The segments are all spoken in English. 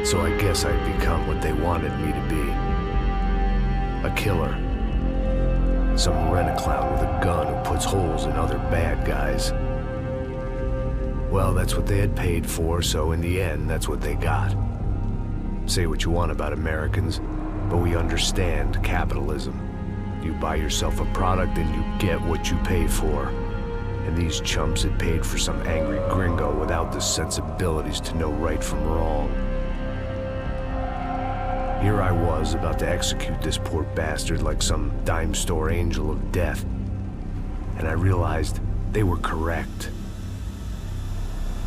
So I guess I'd become what they wanted me to be. A killer. Some rent-a-clown with a gun who puts holes in other bad guys. Well, that's what they had paid for, so in the end, that's what they got. Say what you want about Americans, but we understand capitalism. You buy yourself a product and you get what you pay for. And these chumps had paid for some angry gringo without the sensibilities to know right from wrong. Here I was, about to execute this poor bastard like some dime store angel of death. And I realized they were correct.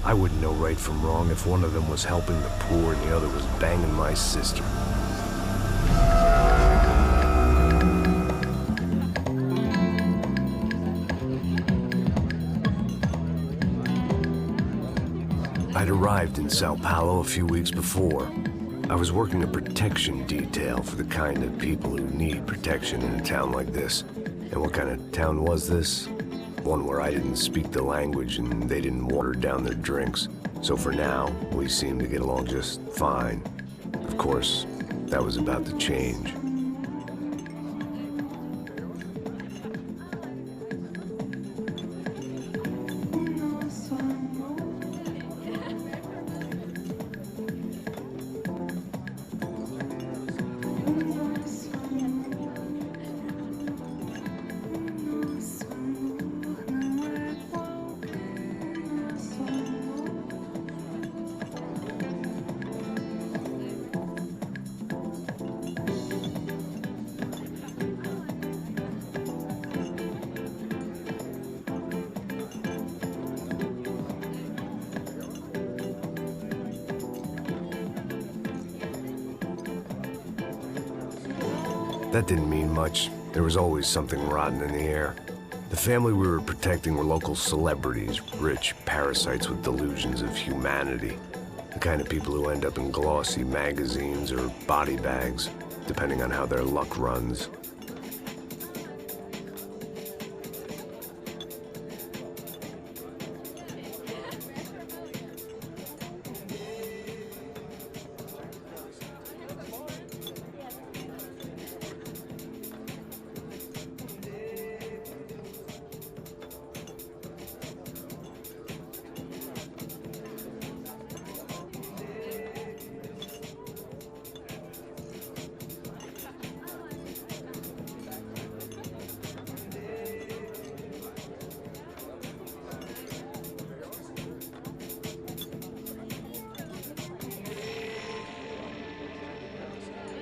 I wouldn't know right from wrong if one of them was helping the poor and the other was banging my sister. I'd arrived in Sao Paulo a few weeks before. I was working a protection detail for the kind of people who need protection in a town like this. And what kind of town was this? One where I didn't speak the language and they didn't water down their drinks. So for now, we seemed to get along just fine. Of course, that was about to change. That didn't mean much. There was always something rotten in the air. The family we were protecting were local celebrities, rich parasites with delusions of humanity. The kind of people who end up in glossy magazines or body bags, depending on how their luck runs.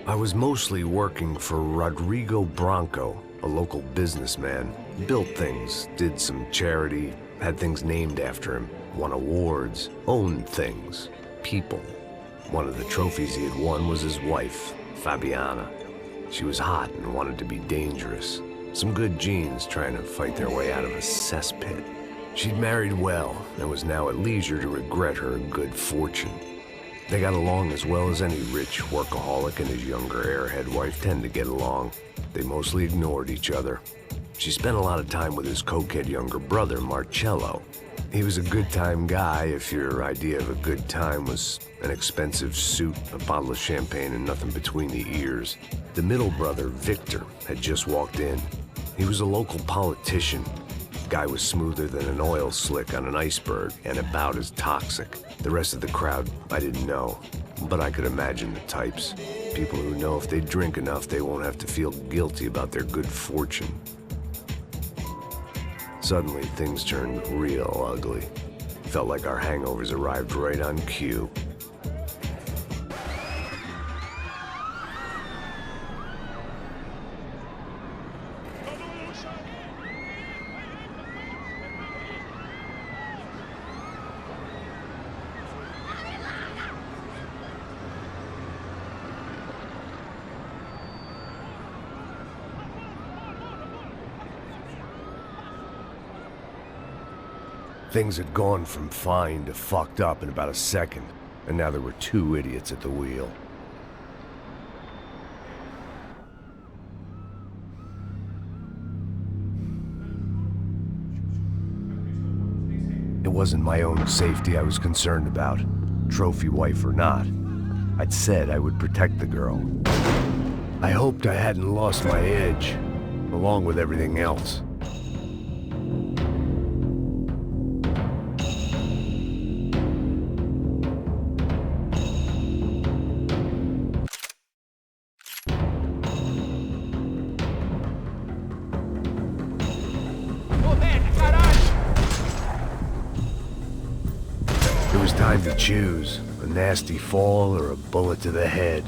I was mostly working for Rodrigo Branco, a local businessman. Built things, did some charity, had things named after him, won awards, owned things, people. One of the trophies he had won was his wife, Fabiana. She was hot and wanted to be dangerous. Some good genes trying to fight their way out of a cesspit. She'd married well and was now at leisure to regret her good fortune. They got along as well as any rich workaholic and his younger airhead wife tend to get along. They mostly ignored each other. She spent a lot of time with his cokehead younger brother, Marcello. He was a good-time guy if your idea of a good time was an expensive suit, a bottle of champagne, and nothing between the ears. The middle brother, Victor, had just walked in. He was a local politician. Guy was smoother than an oil slick on an iceberg and about as toxic. The rest of the crowd, I didn't know, but I could imagine the types. People who know if they drink enough, they won't have to feel guilty about their good fortune. Suddenly, things turned real ugly. Felt like our hangovers arrived right on cue. Things had gone from fine to fucked up in about a second, and now there were two idiots at the wheel. It wasn't my own safety I was concerned about, trophy wife or not. I'd said I would protect the girl. I hoped I hadn't lost my edge, along with everything else. It was time to choose, a nasty fall or a bullet to the head.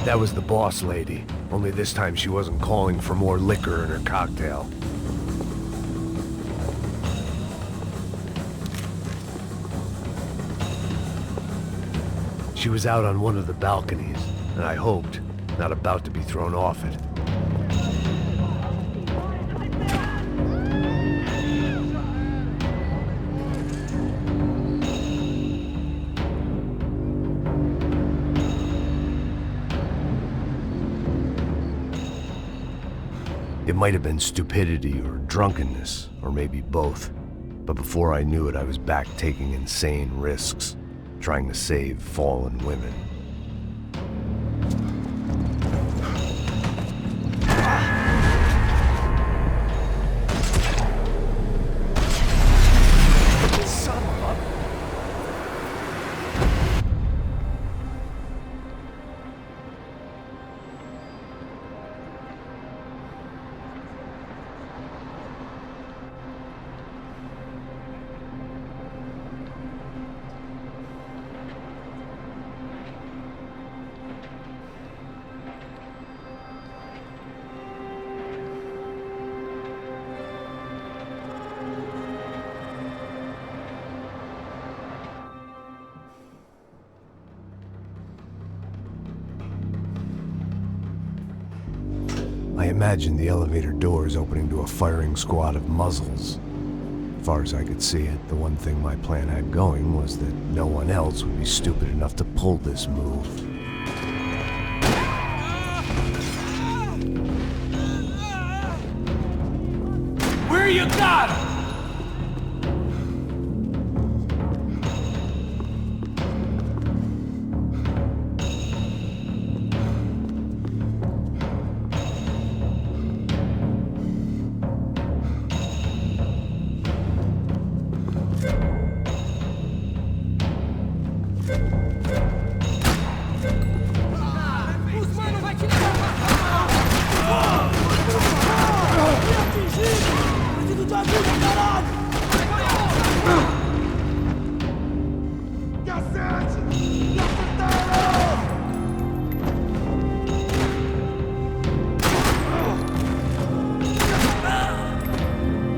That was the boss lady, only this time she wasn't calling for more liquor in her cocktail. She was out on one of the balconies, and I hoped, not about to be thrown off it. It might have been stupidity or drunkenness, or maybe both. But before I knew it, I was back taking insane risks, trying to save fallen women. I imagined the elevator doors opening to a firing squad of muzzles. As far as I could see it, the one thing my plan had going was that no one else would be stupid enough to pull this move. Where you got him?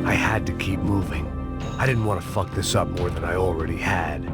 I had to keep moving. I didn't want to fuck this up more than I already had.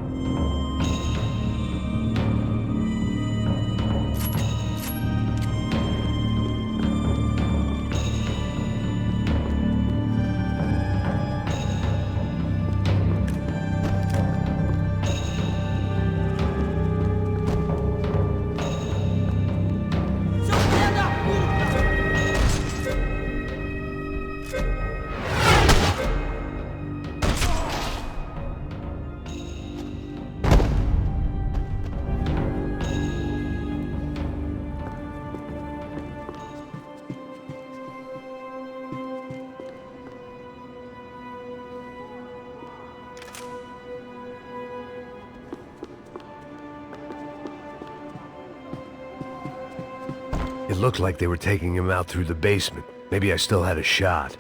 It looked like they were taking him out through the basement. Maybe I still had a shot.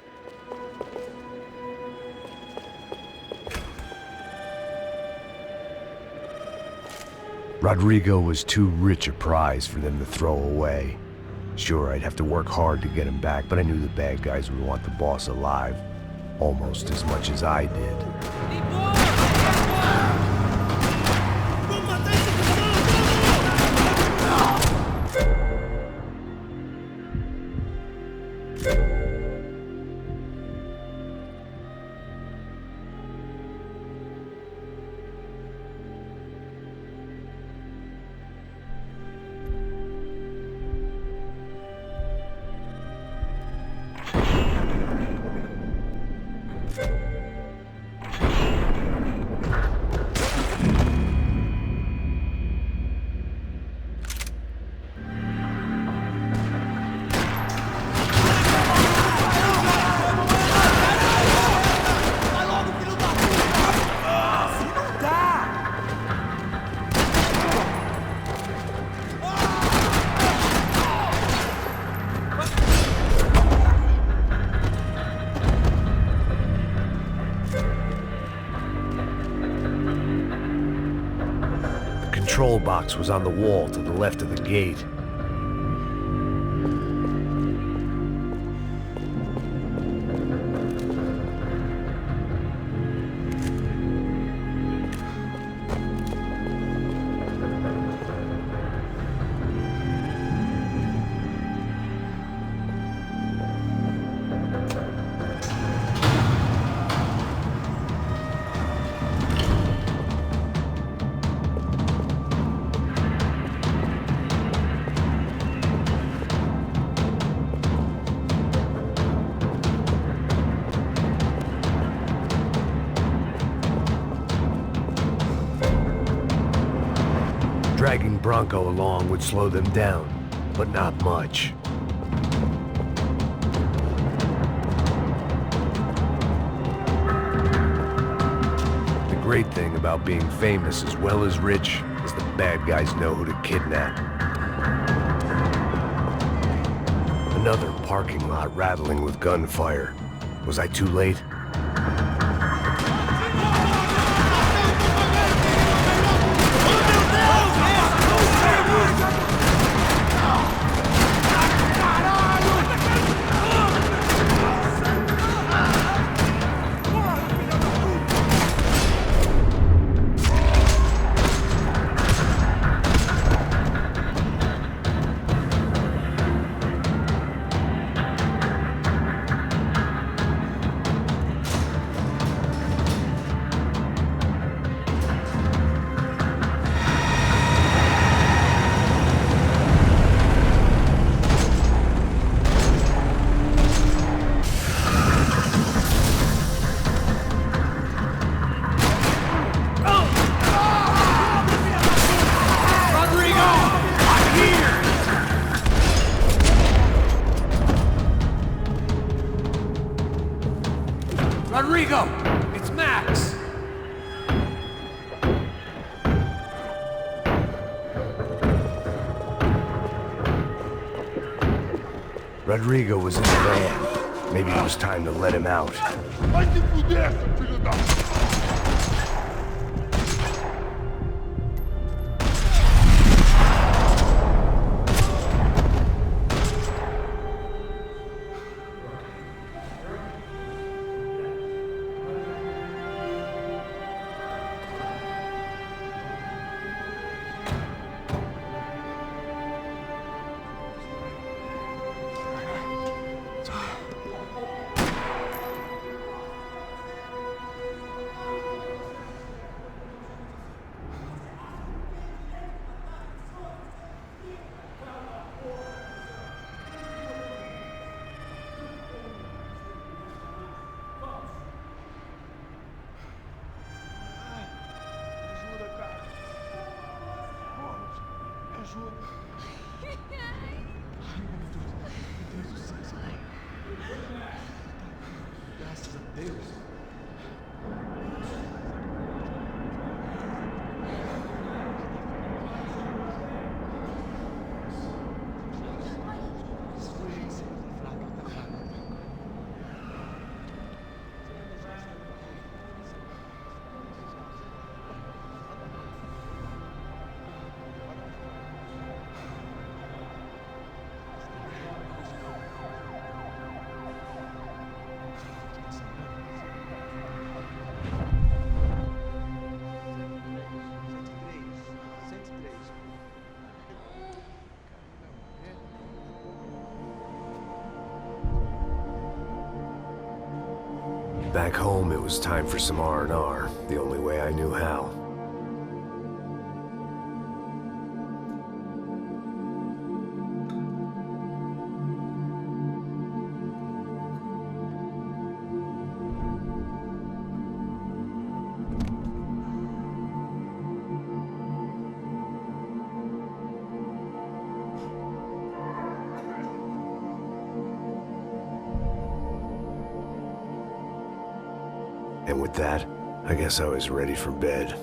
Rodrigo was too rich a prize for them to throw away. Sure, I'd have to work hard to get him back, but I knew the bad guys would want the boss alive almost as much as I did. The control box was on the wall to the left of the gate. Dragging Bronco along would slow them down, but not much. The great thing about being famous as well as rich is the bad guys know who to kidnap. Another parking lot rattling with gunfire. Was I too late? Rodrigo! It's Max! Rodrigo was in the van. Maybe it was time to let him out. Graças a Deus. Back home, it was time for some R&R, the only way I knew how. And with that, I guess I was ready for bed.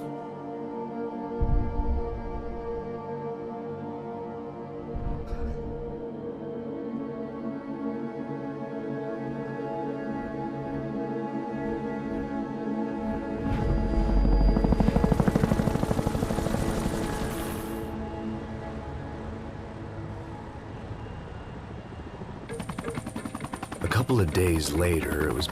A couple of days later, it was